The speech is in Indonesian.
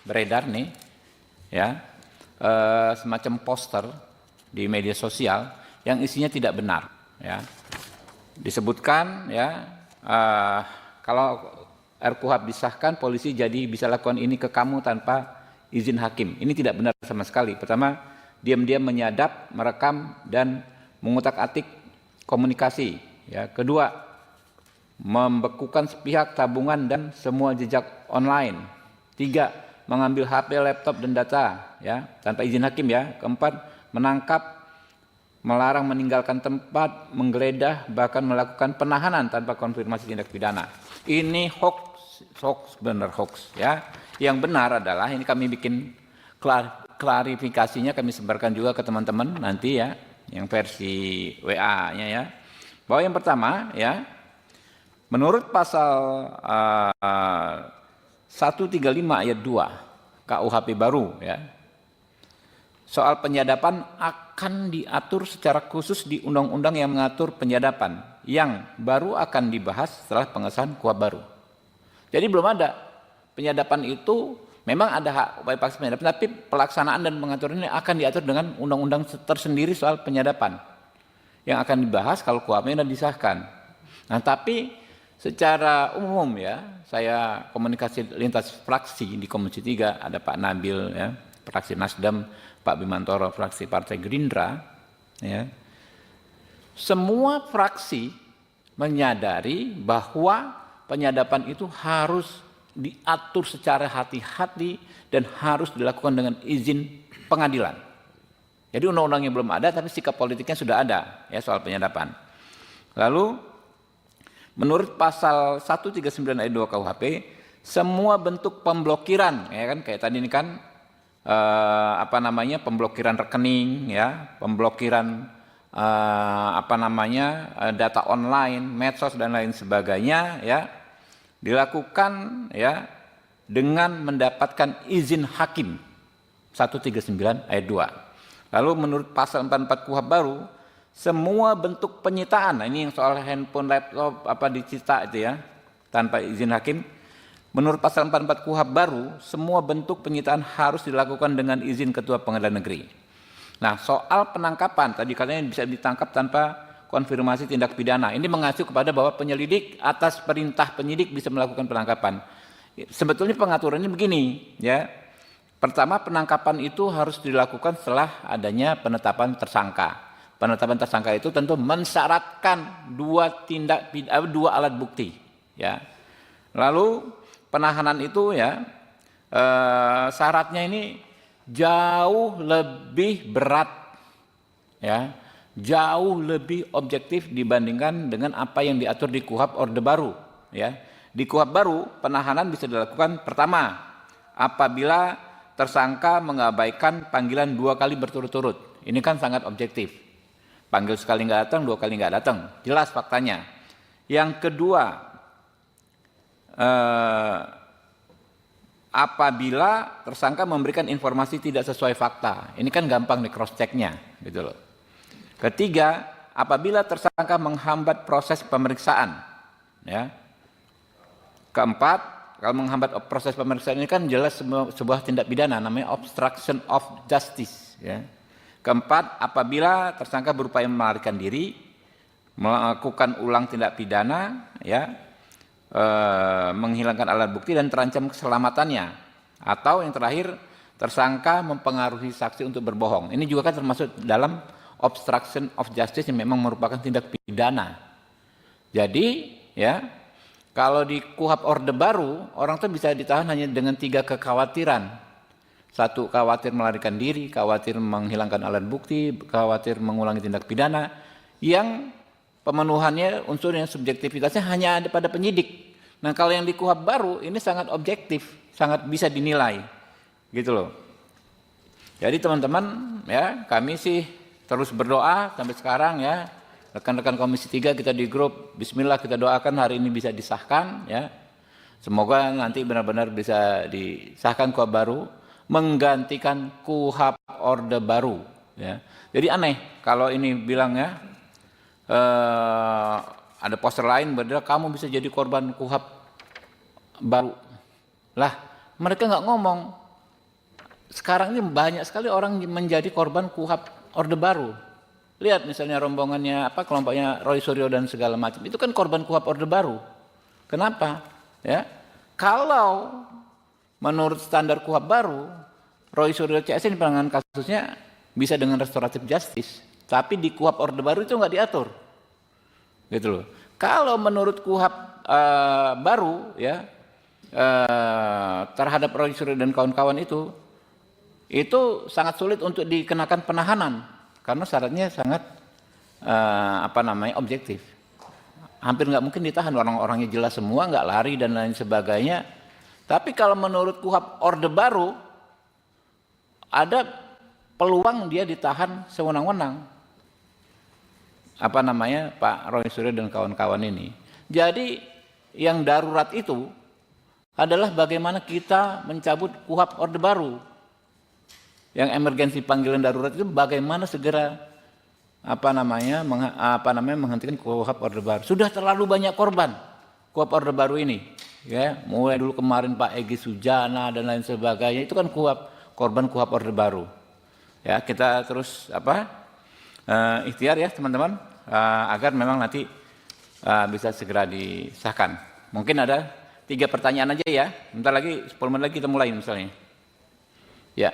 beredar nih, ya, semacam poster di media sosial yang isinya tidak benar, ya. Disebutkan, ya, kalau RKUHP disahkan, polisi jadi bisa lakukan ini ke kamu tanpa izin hakim. Ini tidak benar sama sekali. Pertama, diam-diam menyadap, merekam, dan mengutak-atik komunikasi. Ya. Kedua, membekukan sepihak tabungan dan semua jejak online. Tiga, mengambil HP, laptop, dan data, ya, tanpa izin hakim. Ya. Keempat, menangkap, melarang meninggalkan tempat, menggeledah, bahkan melakukan penahanan tanpa konfirmasi tindak pidana. Ini hoax, benar hoax, ya. Yang benar adalah ini kami bikin klarifikasinya, kami sebarkan juga ke teman-teman nanti, ya, yang versi WA-nya, ya. Bahwa yang pertama, ya, menurut pasal 135 ayat 2 KUHP baru, ya, soal penyadapan akan diatur secara khusus di undang-undang yang mengatur penyadapan yang baru akan dibahas setelah pengesahan KUHP baru. Jadi belum ada penyadapan itu, memang ada hak upaya paksa penyadapan, tapi pelaksanaan dan pengaturan ini akan diatur dengan undang-undang tersendiri soal penyadapan yang akan dibahas kalau KUHP-nya sudah disahkan. Nah, tapi secara umum, ya, saya komunikasi lintas fraksi di Komisi 3, ada Pak Nabil, ya, fraksi Nasdem, Pak Bimantoro fraksi Partai Gerindra, ya. Semua fraksi menyadari bahwa penyadapan itu harus diatur secara hati-hati dan harus dilakukan dengan izin pengadilan. Jadi undang-undangnya belum ada, tapi sikap politiknya sudah ada, ya, soal penyadapan. Lalu menurut pasal 139 ayat 2 KUHP, semua bentuk pemblokiran, ya kan, kayak tadi ini kan, pemblokiran rekening, ya, pemblokiran data online, medsos dan lain sebagainya, ya, dilakukan, ya, dengan mendapatkan izin hakim 139 ayat 2. Lalu menurut pasal 44 KUHP baru, semua bentuk penyitaan, nah ini yang soal handphone, laptop, disita itu, ya, tanpa izin hakim. Menurut pasal 44 KUHP baru, semua bentuk penyitaan harus dilakukan dengan izin Ketua Pengadilan Negeri. Nah, soal penangkapan, tadi katanya bisa ditangkap tanpa konfirmasi tindak pidana. Ini mengacu kepada bahwa penyelidik atas perintah penyidik bisa melakukan penangkapan. Sebetulnya pengaturannya begini, ya. Pertama, penangkapan itu harus dilakukan setelah adanya penetapan tersangka. Penetapan tersangka itu tentu mensyaratkan dua alat bukti, ya. Lalu penahanan itu, ya, syaratnya ini jauh lebih berat, ya, jauh lebih objektif dibandingkan dengan apa yang diatur di KUHP Orde Baru, ya. Di KUHP baru penahanan bisa dilakukan pertama apabila tersangka mengabaikan panggilan 2 kali berturut-turut. Ini kan sangat objektif. Panggil sekali nggak datang, 2 kali nggak datang, jelas faktanya. Yang kedua, apabila tersangka memberikan informasi tidak sesuai fakta, ini kan gampang di cross checknya, gitu loh. Ketiga, apabila tersangka menghambat proses pemeriksaan, ya. Keempat, kalau menghambat proses pemeriksaan ini kan jelas sebuah tindak pidana, namanya obstruction of justice, ya. Keempat, apabila tersangka berupaya melarikan diri, melakukan ulang tindak pidana, ya, menghilangkan alat bukti dan terancam keselamatannya, atau yang terakhir tersangka mempengaruhi saksi untuk berbohong. Ini juga kan termasuk dalam obstruction of justice yang memang merupakan tindak pidana. Jadi, ya, kalau di KUHP Orde Baru orang itu bisa ditahan hanya dengan 3 kekhawatiran. 1, khawatir melarikan diri, khawatir menghilangkan alat bukti, khawatir mengulangi tindak pidana, yang pemenuhannya unsur yang subjektivitasnya hanya ada pada penyidik. Nah, kalau yang di KUHP baru ini sangat objektif, sangat bisa dinilai, gitu loh. Jadi teman-teman, ya, kami sih terus berdoa sampai sekarang, ya, rekan-rekan Komisi 3 kita di grup, Bismillah kita doakan hari ini bisa disahkan, ya. Semoga nanti benar-benar bisa disahkan KUHP baru, menggantikan KUHP Orde Baru, ya. Jadi aneh kalau ini bilangnya ada poster lain berdua kamu bisa jadi korban KUHP baru. Lah, mereka nggak ngomong sekarang ini banyak sekali orang menjadi korban KUHP Orde Baru. Lihat misalnya rombongannya kelompoknya Roy Suryo dan segala macam. Itu kan korban KUHP Orde Baru. Kenapa? Ya. Kalau menurut standar KUHP baru, Roy Suryo CS ini penanganan kasusnya bisa dengan restoratif justice, tapi di KUHP Orde Baru itu nggak diatur. Gitu loh. Kalau menurut KUHP baru ya terhadap Roy Suryo dan kawan-kawan itu sangat sulit untuk dikenakan penahanan karena syaratnya sangat objektif. Hampir nggak mungkin ditahan, orang-orangnya jelas semua, nggak lari dan lain sebagainya. Tapi kalau menurut KUHP Orde Baru ada peluang dia ditahan sewenang-wenang. Pak Roy Suryo dan kawan-kawan ini. Jadi yang darurat itu adalah bagaimana kita mencabut KUHP Orde Baru. Yang emergensi panggilan darurat itu bagaimana segera menghentikan KUHP Orde Baru. Sudah terlalu banyak korban KUHP Orde Baru ini, ya. Mulai dulu kemarin Pak Egy Sujana dan lain sebagainya itu kan korban KUHP Orde Baru. Ya, kita terus ikhtiar ya teman-teman agar memang nanti bisa segera disahkan. Mungkin ada 3 pertanyaan aja ya. Bentar lagi 10 menit lagi kita mulai misalnya. Ya.